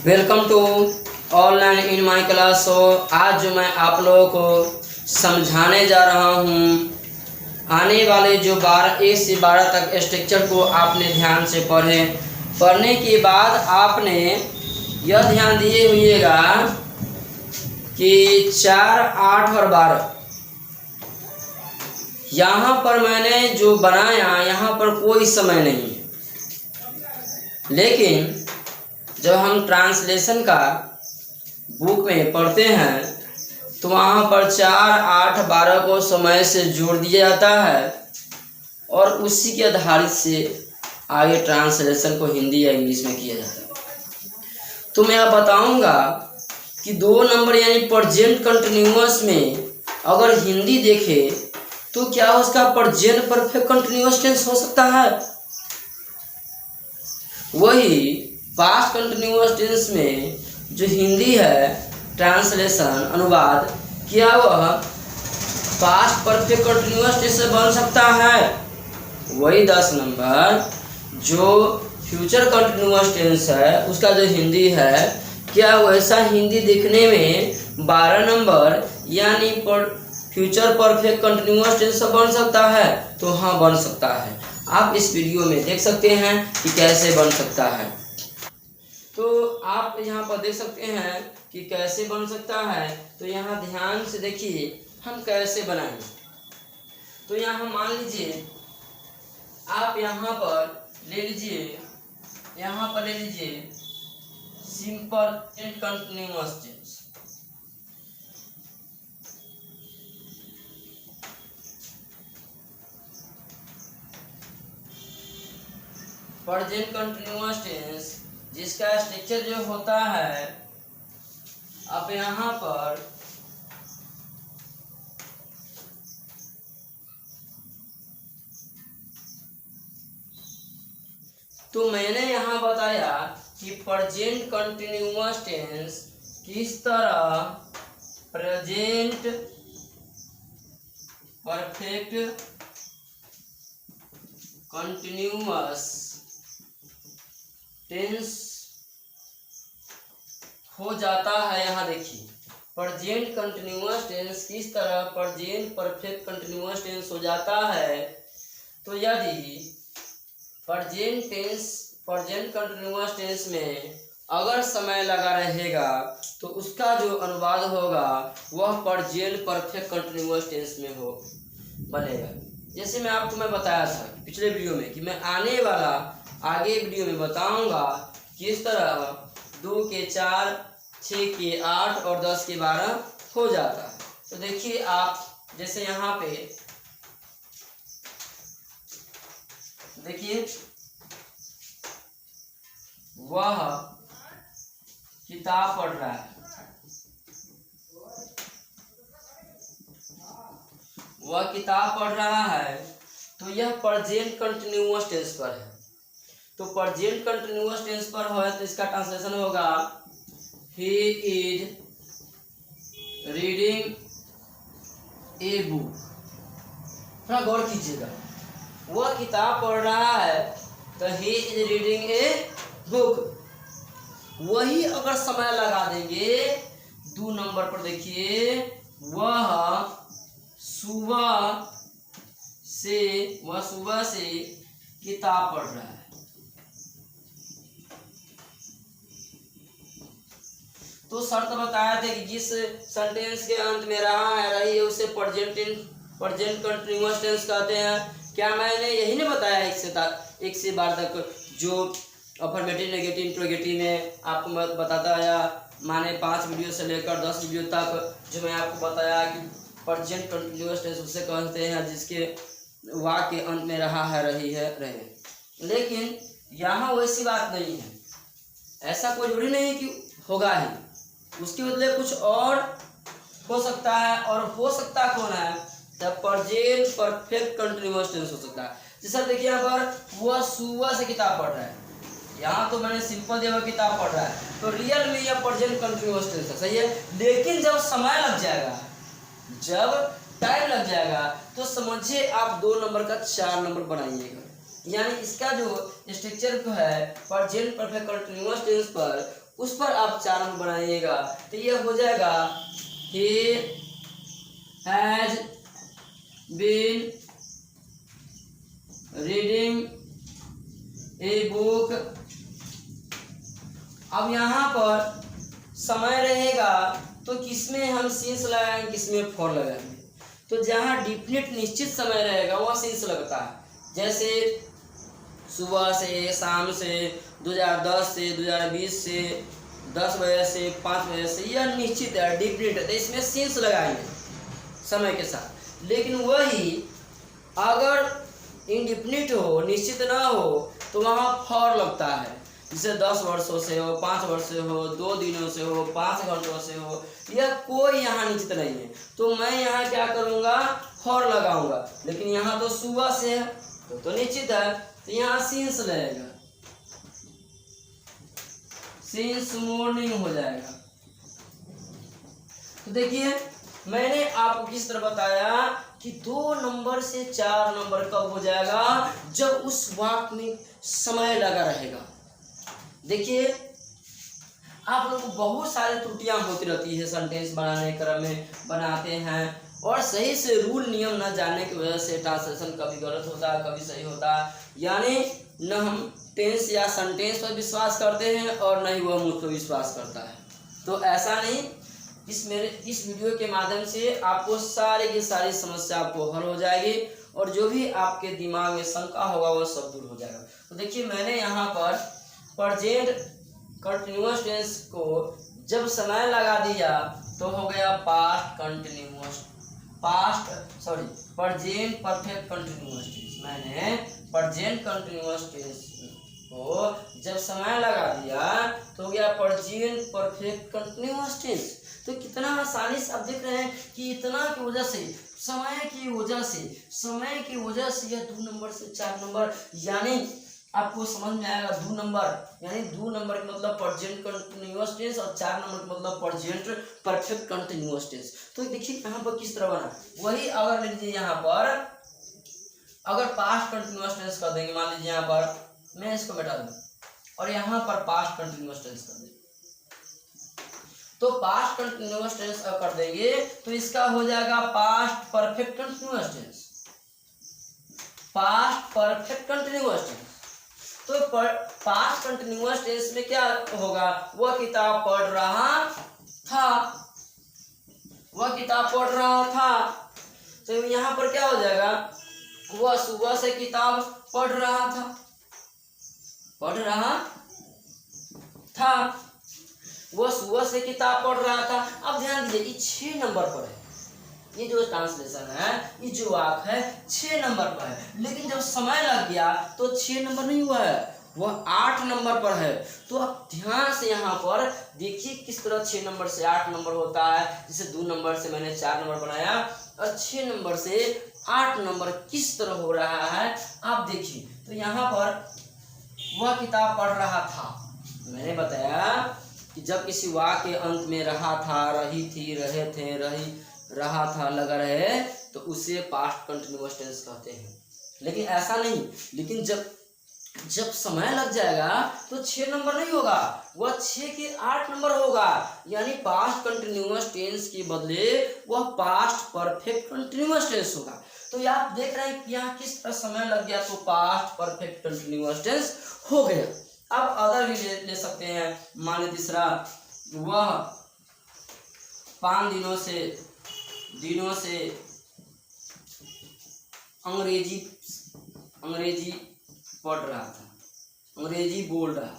Welcome to online in my class. आज जो मैं आप लोगों को समझाने जा रहा हूँ, आने वाले जो 1 से 12 तक स्ट्रक्चर को आपने ध्यान से पढ़ने के बाद आपने यह ध्यान दिए हुएगा कि 4, 8 और 12 यहाँ पर मैंने जो बनाया यहाँ पर कोई समय नहीं है, लेकिन जब हम ट्रांसलेशन का बुक में पढ़ते हैं तो वहाँ पर 4, 8, 12 को समय से जोड़ दिया जाता है और उसी के आधारित से आगे ट्रांसलेशन को हिंदी या इंग्लिश में किया जाता है। तो मैं आप बताऊंगा कि 2 नंबर यानी प्रेजेंट कंटिन्यूअस में अगर हिंदी देखे तो क्या उसका प्रेजेंट परफेक्ट कंटिन्यूअस टेंस हो सकता है। वही पास्ट कंटिन्यूअस टेंस में जो हिंदी है ट्रांसलेशन अनुवाद, क्या वह पास्ट परफेक्ट कंटिन्यूअस टेंस से बन सकता है। वही 10 नंबर जो फ्यूचर कंटिन्यूअस टेंस है उसका जो हिंदी है, क्या वैसा हिंदी देखने में 12 नंबर यानी फ्यूचर परफेक्ट कंटिन्यूअस टेंस से बन सकता है। तो हाँ, बन सकता है। आप इस वीडियो में देख सकते हैं कि कैसे बन सकता है। तो आप यहाँ पर देख सकते हैं कि कैसे बन सकता है। तो यहाँ ध्यान से देखिए हम कैसे बनाएंगे। तो यहाँ मान लीजिए आप यहाँ पर ले लीजिए simple and continuous tense. Present continuous tense जिसका स्ट्रक्चर जो होता है, अब यहाँ पर तो मैंने यहाँ बताया कि प्रेजेंट कंटिन्यूअस टेंस किस तरह प्रेजेंट परफेक्ट कंटिन्यूअस टेंस हो जाता है। यहाँ देखिए प्रेजेंट कंटिन्यूअस टेंस किस तरह प्रेजेंट परफेक्ट कंटिन्यूअस टेंस हो जाता है। तो यदि प्रेजेंट कंटिन्यूअस टेंस में अगर समय लगा रहेगा तो उसका जो अनुवाद होगा वह प्रेजेंट परफेक्ट कंटिन्यूअस टेंस में हो बनेगा। जैसे मैं बताया था पिछले वीडियो में कि मैं आगे वीडियो में बताऊंगा किस तरह 2 के 4, 6 के 8 और 10 के 12 हो जाता है। तो देखिए आप जैसे यहाँ पे देखिए वह किताब पढ़ रहा है, तो यह प्रेजेंट कंटिन्यूअस टेंस पर है। तो प्रेजेंट कंटिन्यूअस टेंस पर हो तो इसका ट्रांसलेशन होगा he is reading a book. थोड़ा गौर कीजिएगा, वह किताब पढ़ रहा है तो he is reading a book. वही अगर समय लगा देंगे 2 नंबर पर, देखिए वह सुबह से किताब पढ़ रहा है। तो शर्त बताया था कि जिस सेंटेंस के अंत में रही है उसे प्रेजेंट कंटिन्यूअस टेंस कहते हैं। क्या मैंने यही नहीं बताया 1 से 12 तक जो अफर्मेटिव, नेगेटिव, इंट्रोगेटिव में आपको मैं बताता आया। माने 5 वीडियो से लेकर 10 वीडियो तक जो मैं आपको बताया कि प्रेजेंट कंटिन्यूअस टेंस उसे कहते हैं जिसके वाक्य के अंत में रहे। लेकिन यहाँ वैसी बात नहीं है, ऐसा कोई जरूरी नहीं कि होगा ही, उसके बदले कुछ और हो सकता है। और हो सकता कौन है, तब प्रेजेंट परफेक्ट कंटिन्यूअस टेंस हो सकता है। जैसा देखिए यहाँ पर वह सुबह से किताब पढ़ रहा है, यहाँ तो मैंने सिंपल दिया किताब पढ़ रहा है, तो रियल में यह प्रेजेंट कंटिन्यूअस टेंस है, सही है। लेकिन जब समय लग जाएगा, जब टाइम लग जाएगा तो समझिए आप 2 नंबर का 4 नंबर बनाइएगा। यानी इसका जो स्ट्रक्चर है प्रेजेंट परफेक्ट कंटिन्यूअस टेंस पर उस पर आप 4 नंबर बनाइएगा। तो ये हो जाएगा he has been reading a book। अब यहाँ पर समय रहेगा तो किसमें हम सीन्स लगाएंगे, किसमें फॉर लगाएंगे। तो जहाँ डिफिनिट निश्चित समय रहेगा वह सीन्स लगता है। जैसे सुबह से, शाम से, 2010 से, 2020 से, 10 बजे से, 5 बजे से, यह निश्चित है, डिफिनिट है, तो इसमें सीन्स लगाएंगे समय के साथ। लेकिन वही अगर इनडिफिनिट हो, निश्चित ना हो, तो वहाँ फॉर लगता है। जैसे 10 वर्षों से हो, 5 वर्ष से हो, 2 दिनों से हो, 5 घंटों से हो, यह कोई यहाँ निश्चित नहीं है। तो मैं यहाँ क्या करूँगा, फॉर लगाऊंगा। लेकिन यहाँ तो सुबह से है तो निश्चित है, तो यहाँ सिंस लगेगा, सिंस मॉर्निंग हो जाएगा। तो देखिए मैंने आपको किस तरह बताया कि 2 नंबर से 4 नंबर कब हो जाएगा, जब उस वाक्य में समय लगा रहेगा। देखिए आप लोग को बहुत सारी त्रुटियां होती रहती है, सेंटेंस बनाने क्रम में बनाते हैं और सही से रूल नियम न जानने की वजह से ट्रांसलेशन कभी गलत होता है, कभी सही होता है। यानी न हम टेंस या सेंटेंस पर विश्वास करते हैं और न ही वह मुझ पर विश्वास करता है। तो ऐसा नहीं, इस वीडियो के माध्यम से आपको सारी की सारी समस्या आपको हल हो जाएगी और जो भी आपके दिमाग में शंका होगा वह सब दूर हो जाएगा। तो देखिए मैंने यहाँ पर प्रेजेंट कंटिन्यूअस टेंस को जब समय लगा दिया तो हो गया past continuous, present perfect continuous tense. मैंने प्रेजेंट कंटिन्यूअस टेंस को जब समय लगा दिया तो हो गया प्रेजेंट परफेक्ट कंटिन्यूअस टेंस। तो कितना आसानी से आप देख रहे हैं कि इतना की वजह से, समय की वजह से यह 2 नंबर से 4 नंबर, यानी आपको समझ में आएगा 2 नंबर, यानी 2 नंबर का मतलब प्रेजेंट कंटिन्यूअस टेंस और 4 नंबर का मतलब प्रेजेंट परफेक्ट कंटिन्यूअस टेंस। तो देखिए यहाँ पर किस तरह बना, वही अगर ले लीजिए यहाँ पर अगर पास्ट कंटिन्यूअस टेंस कर देंगे, मान लीजिए यहाँ पर मैं इसको मिटा दूं और यहाँ पर पास्ट कंटिन्यूअस टेंस कर देंगे, तो पास्ट कंटिन्यूअस टेंस कर देंगे तो इसका हो जाएगा past perfect continuous tense, past perfect continuous tense. तो पास्ट कंटिन्यूअस टेंस में क्या होगा, वह किताब पढ़ रहा था, तो यहाँ पर क्या हो जाएगा, वह सुबह से किताब पढ़ रहा था, वह सुबह से किताब पढ़ रहा था। अब ध्यान दीजिए ये 6 नंबर पर है, ये जो ट्रांसलेशन है, ये जो वाक्य है 6 नंबर पर है, लेकिन जब समय लग गया तो 6 नंबर नहीं हुआ है, वह 8 नंबर पर है। तो आप ध्यान से यहाँ पर देखिए किस तरह 6 नंबर से 8 नंबर होता है। जैसे 2 नंबर से मैंने 4 नंबर बनाया और 6 नंबर से 8 नंबर किस तरह हो रहा है आप देखिए। तो यहाँ पर वह किताब पढ़ रहा था, मैंने बताया कि जब किसी वाक्य के अंत में रहा था, रही थी, रहे थे, रहा था लगा रहे तो उसे पास्ट कंटिन्यूअस टेंस कहते हैं। लेकिन ऐसा नहीं, लेकिन जब समय लग जाएगा तो 6 नंबर नहीं होगा, वह 6 के 8 नंबर होगा, यानी पास्ट कंटिन्यूअस टेंस के बदले वह पास्ट परफेक्ट कंटिन्यूअस टेंस होगा। तो आप देख रहे हैं कि यहाँ किस तरह समय लग गया तो पास्ट परफेक्ट कंटिन्यूअस टेंस हो गया। अब अदर भी ले सकते हैं, मान लीजिए तीसरा, वह 5 दिनों से अंग्रेजी पढ़ रहा था, अंग्रेजी बोल रहा था।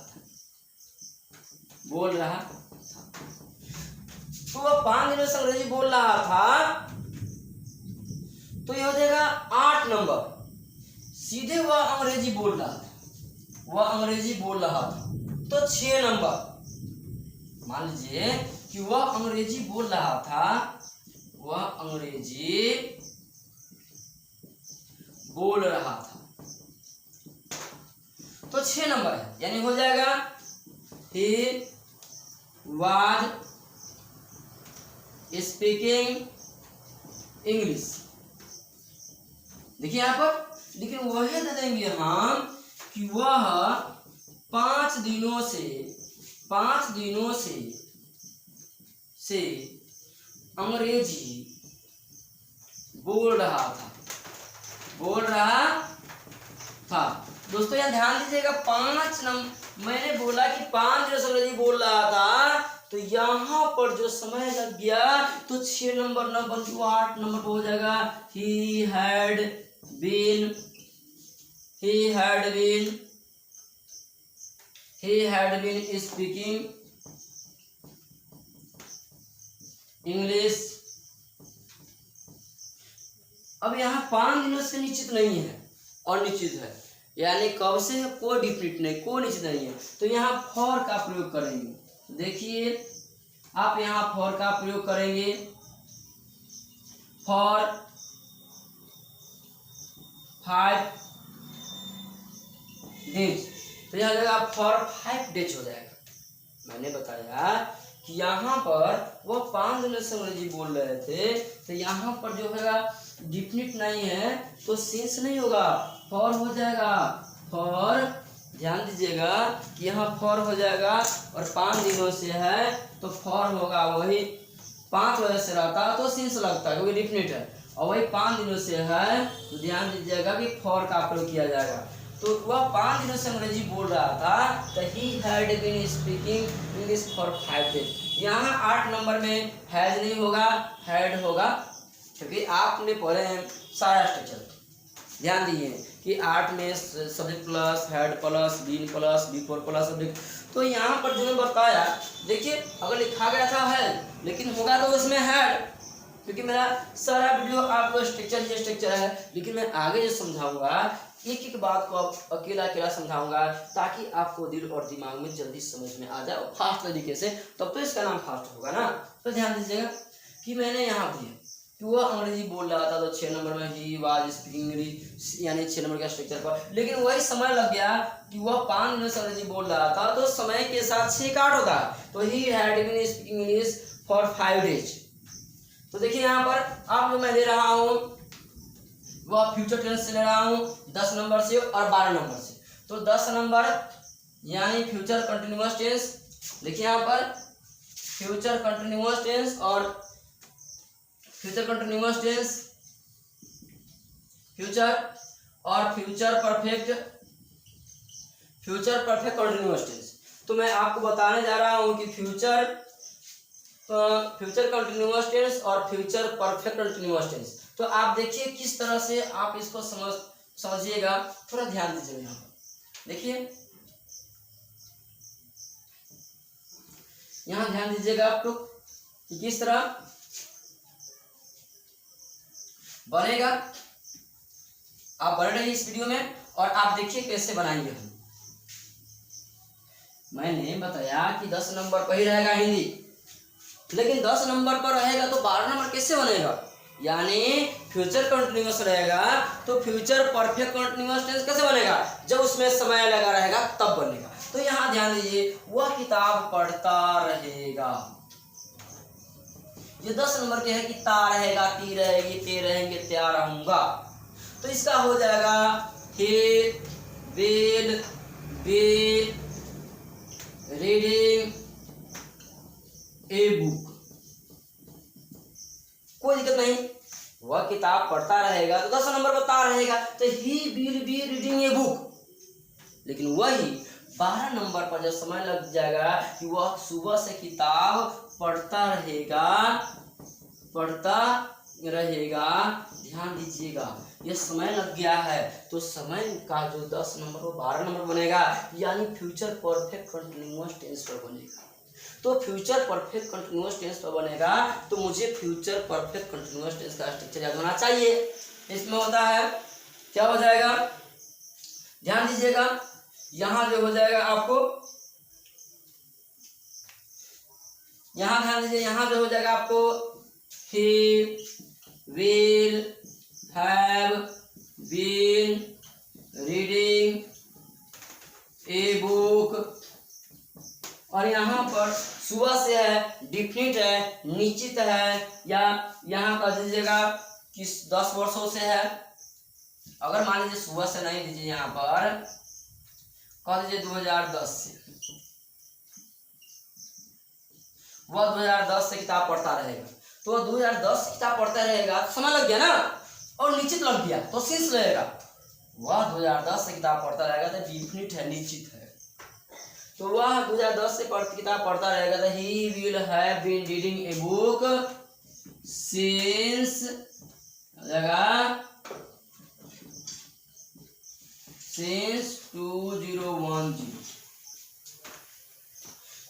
तो वह 5 दिनों से अंग्रेजी बोल रहा था, तो ये हो जाएगा 8 नंबर। सीधे वह अंग्रेजी बोल रहा था, तो 6 नंबर। मान लीजिए कि वह अंग्रेजी बोल रहा था, तो 6 नंबर है, यानी हो जाएगा he was speaking English। देखिए यहाँ पर, लेकिन वही दे देंगे हम कि वह 5 दिनों से 5 दिनों से अंग्रेजी बोल रहा था। दोस्तों यहाँ ध्यान दीजिएगा, 5 नंबर मैंने बोला कि 5 दिनों से अंग्रेजी बोल रहा था, तो यहाँ पर जो समय लग गया तो 6 नंबर न बन के 8 नंबर पर हो जाएगा। He had been speaking English. अब यहाँ 5 दिनों से निश्चित नहीं है, अनिश्चित है, यानी कब से है कोई डिफिनिट नहीं, कोई निश्चित नहीं है। तो यहाँ फॉर का प्रयोग करेंगे। देखिए आप यहाँ फॉर का प्रयोग करेंगे, फॉर 5 डेज, तो यहाँ लगेगा फॉर 5 डेज हो जाएगा। मैंने बताया कि यहाँ पर वो 5 दिनों से अंग्रेजी बोल रहे थे, तो यहाँ पर जो है डिफिनिट नहीं है तो सिंस नहीं होगा, फॉर हो जाएगा। फॉर ध्यान दीजिएगा कि यहाँ फॉर हो जाएगा, और 5 दिनों से है तो फॉर होगा। वही 5 वजह से रहता तो सिंस लगता है क्योंकि डिफिनिट है, और वही 5 दिनों से है तो ध्यान दीजिएगा कि फॉर का प्रयोग किया जाएगा। तो वह 5 दिनों से अंग्रेजी बोल रहा था, तो he had been speaking English for 5 days. यहाँ 8 नंबर में हैज नहीं होगा, हैड होगा, क्योंकि आपने पढ़े हैं सारा स्ट्रक्चर। ध्यान दिए कि 8 में subject plus had plus been plus before plus subject. तो यहाँ पर जो बताया, देखिए अगर लिखा गया था हैड, लेकिन होगा तो उसमें हैड, क्योंकि मेरा सारा वीडियो आपको स्ट्रक्चर है, लेकिन मैं आगे जो समझाऊंगा एक एक बात को अकेला समझाऊंगा, ताकि आपको दिल और दिमाग में जल्दी समझ में आ जाए फास्ट तरीके से, तब तो इसका नाम फास्ट होगा ना। तो ध्यान दीजिएगा कि मैंने यहाँ दिया कि वह अंग्रेजी बोल रहा था, तो 6 नंबर में ही वाज स्पीकिंग इंग्लिश, यानी 6 नंबर का स्ट्रक्चर पर। लेकिन वही समय लग गया कि वह 5 दिनों से अंग्रेजी बोल रहा था, तो समय के साथ 6 काट होता, तो he had been speaking English for 5 days. तो देखिए यहाँ पर आप जो मैं ले रहा हूँ वह फ्यूचर टेंस से ले रहा हूँ 10 नंबर से और 12 नंबर से। तो 10 नंबर यानी फ्यूचर कंटिन्यूअस टेंस, देखिए यहाँ पर फ्यूचर कंटिन्यूअस टेंस और फ्यूचर कंटिन्यूअस टेंस, फ्यूचर और फ्यूचर परफेक्ट कंटिन्यूअस टेंस। तो मैं आपको बताने जा रहा हूँ कि फ्यूचर कंटिन्यूअस टेंस और फ्यूचर परफेक्ट कंटिन्यूअस टेंस। तो आप देखिए किस तरह से आप इसको समझिएगा, थोड़ा ध्यान दीजिएगा। यहाँ पर देखिए, यहाँ ध्यान दीजिएगा आप लोग कि किस तरह बनेगा। आप बने रहिए इस वीडियो में और आप देखिए कैसे बनाएंगे हम। मैंने बताया कि 10 नंबर पर ही रहेगा हिंदी, लेकिन 10 नंबर पर रहेगा तो 12 नंबर कैसे बनेगा, यानी फ्यूचर कंटिन्यूअस रहेगा तो फ्यूचर परफेक्ट कंटिन्यूअस टेंस कैसे बनेगा, जब उसमें समय लगा रहेगा तब बनेगा। तो यहाँ ध्यान दीजिए, वह किताब पढ़ता रहेगा। ये 10 नंबर के है कि ता रहेगा, ती रहेगी, ते रहेंगे, त्या रहूंगा। तो इसका हो जाएगा he will be reading a book। कोई दिक्कत नहीं, वह किताब पढ़ता रहेगा तो 10 नंबर बता रहेगा, तो he will be reading a book। लेकिन वही 12 नंबर पर जब समय लग जाएगा कि वह सुबह से किताब पढ़ता रहेगा, ध्यान दीजिएगा यह समय लग गया है, तो समय का जो 10 नंबर वो 12 नंबर बनेगा, यानी फ्यूचर परफेक्ट कंटिन्यूअस टेंस पर बनेगा। तो फ्यूचर परफेक्ट कंटिन्यूअस टेंस पर बनेगा तो मुझे फ्यूचर परफेक्ट कंटिन्यूअस टेंस का स्ट्रक्चर याद होना चाहिए। इसमें होता है क्या हो जाएगा, ध्यान दीजिएगा, यहाँ जो हो जाएगा आपको, यहाँ ध्यान दीजिए, यहाँ जो हो जाएगा आपको he will have been reading a book। और यहाँ पर सुबह से है, डिफिनिट है, निश्चित है, या यहाँ कर दीजिएगा किस 10 वर्षों से है। अगर मान लीजिए सुबह से नहीं दीजिए, यहाँ पर कह दीजिए 2010 से, वह 2010 से किताब पढ़ता रहेगा। तो वह 2010 से किताब पढ़ता रहेगा, समय लग गया ना, और निश्चित लग गया तो सिंस लगेगा। वह 2010 से किताब पढ़ता रहेगा तो डिफिनिट है, निश्चित है। तो वह 2010 से किताब पढ़ता रहेगा तो he will have been reading a book since since 2010।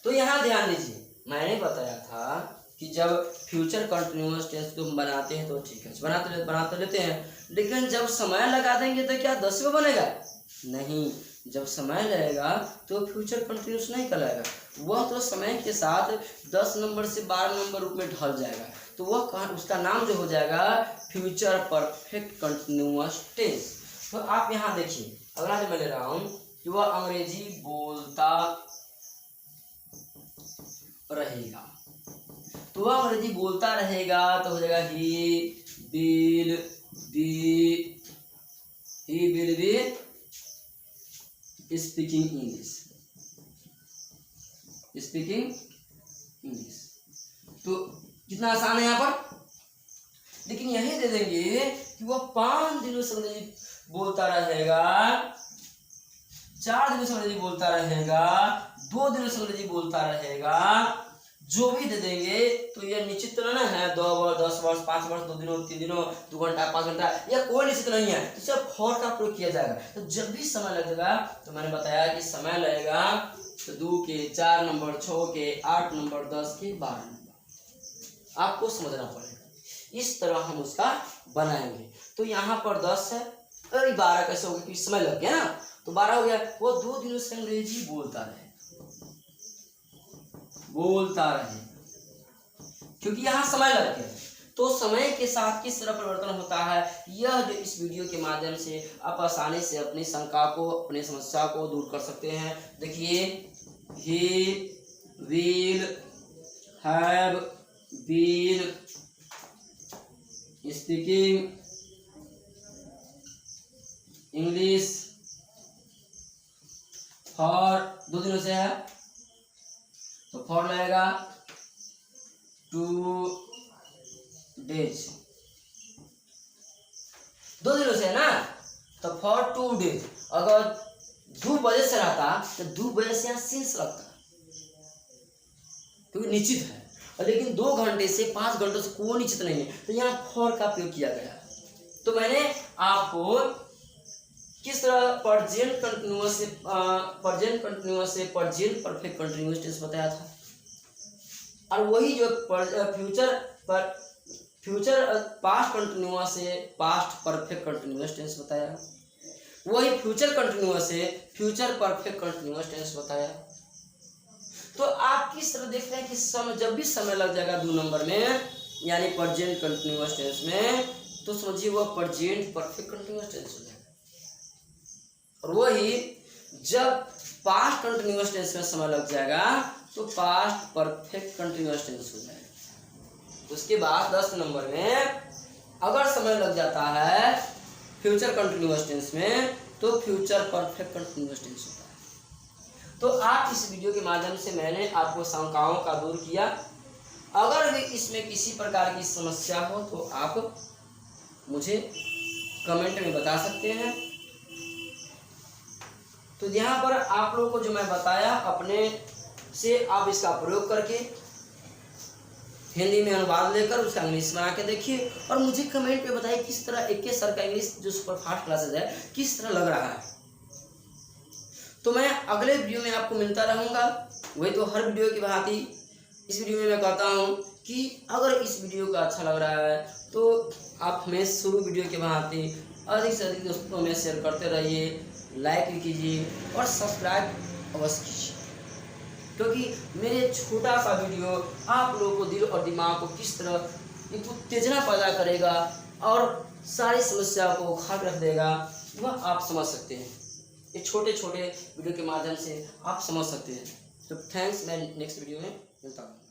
तो यहाँ ध्यान दीजिए, मैंने बताया था कि जब फ्यूचर कंटिन्यूअस टेंस को हम बनाते हैं तो ठीक है, बना तो लेते हैं, लेकिन जब समय लगा देंगे तो क्या 10 में बनेगा? नहीं, जब समय लगेगा तो फ्यूचर कंटिन्यूअस नहीं कहलाएगा, वह तो समय के साथ 10 नंबर से 12 नंबर रूप में ढल जाएगा। तो वह उसका नाम जो हो जाएगा फ्यूचर परफेक्ट कंटिन्यूअस टेंस। तो आप यहाँ देखिए, अगला जो मैं ले रहा हूँ कि वह अंग्रेजी बोलता रहेगा। तो वह अंग्रेजी बोलता रहेगा तो हो जाएगा he will be speaking English. तो कितना आसान है यहाँ पर, लेकिन यही दे देंगे कि वह 5 दिनों से अंग्रेजी बोलता रहेगा, 4 दिनों से अंग्रेजी बोलता रहेगा, 2 दिनों से अंग्रेजी बोलता रहेगा, जो भी दे देंगे तो यह निश्चित तो नहीं है 2 वर्ष 10 वर्ष 5 वर्ष 2 दिनों 3 दिनों 2 घंटा 5 घंटा, यह कोई निश्चित नहीं है। तो सिर्फ फॉर का प्रयोग किया जाएगा। तो जब भी समय लगेगा तो मैंने बताया कि समय लगेगा तो 2 के 4 नंबर, 6 के 8 नंबर, 10 के 12 नंबर, आपको समझना पड़ेगा। इस तरह हम उसका बनाएंगे। तो यहाँ पर 10 है, अरे 12 कैसे हो गया क्योंकि समय लग गया ना, तो 12 हो गया। वो 2 दिनों से अंग्रेजी बोलता रहे क्योंकि यहाँ समय लग गया। तो समय के साथ किस तरह परिवर्तन होता है, यह जो इस वीडियो के माध्यम से आप आसानी से अपनी शंका को, अपनी समस्या को दूर कर सकते हैं। देखिए, he will have been speaking English for 2 दिनों से है तो फॉर लगेगा 2 days, 2 दिनों से है ना, तो फॉर 2 days। अगर 2 बजे से रहता तो 2 बजे से यहाँ सिंस लगता क्योंकि निश्चित है, लेकिन 2 घंटे से 5 घंटों से कोई निश्चित नहीं है, तो यहाँ फॉर का प्रयोग किया गया। तो मैंने आपको किस तरह प्रेजेंट कंटिन्यूअस से प्रेजेंट परफेक्ट कंटिन्यूअस टेंस बताया था, और वही जो फ्यूचर पास्ट कंटिन्यूअस से पास्ट परफेक्ट कंटिन्यूअस टेंस बताया, वही फ्यूचर कंटिन्यूअस से फ्यूचर परफेक्ट कंटिन्यूअस टेंस बताया। तो आप किस तरह देख रहे हैं कि समय, जब भी समय लग जाएगा 2 नंबर में यानी प्रेजेंट कंटिन्यूअस टेंस में, तो समझिए वह प्रेजेंट परफेक्ट कंटिन्यूअस टेंस हो जाएगा। और वही जब पास्ट कंटिन्यूअस टेंस में समय लग जाएगा तो पास्ट परफेक्ट कंटिन्यूअस टेंस हो जाएगा। उसके बाद 10 नंबर में अगर समय लग जाता है फ्यूचर कंटिन्यूअस टेंस में तो फ्यूचर परफेक्ट कंटिन्यूअस टेंस होता है। तो आप इस वीडियो के माध्यम से मैंने आपको शंकाओं का दूर किया। अगर भी इसमें किसी प्रकार की समस्या हो तो आप मुझे कमेंट में बता सकते हैं। तो यहाँ पर आप लोगों को जो मैं बताया अपने से आप इसका प्रयोग करके हिंदी में अनुवाद लेकर उसका इंग्लिश बना के देखिए और मुझे कमेंट पे बताइए किस तरह एक सर का इंग्लिश जो सुपर फास्ट क्लासेज है किस तरह लग रहा है। तो मैं अगले वीडियो में आपको मिलता रहूँगा। वही तो हर वीडियो की भांति इस वीडियो में मैं कहता हूँ कि अगर इस वीडियो का अच्छा लग रहा है तो आप हमें शुरू वीडियो के भांति अधिक से अधिक दोस्तों में शेयर करते रहिए, लाइक भी कीजिए और सब्सक्राइब अवश्य कीजिए, क्योंकि मेरे छोटा सा वीडियो आप लोगों को दिल और दिमाग को किस तरह एक उत्तेजना पैदा करेगा और सारी समस्या को खाक रख देगा वह आप समझ सकते हैं। ये छोटे छोटे वीडियो के माध्यम से आप समझ सकते हैं। तो थैंक्स, मैं नेक्स्ट वीडियो में मिलता हूँ।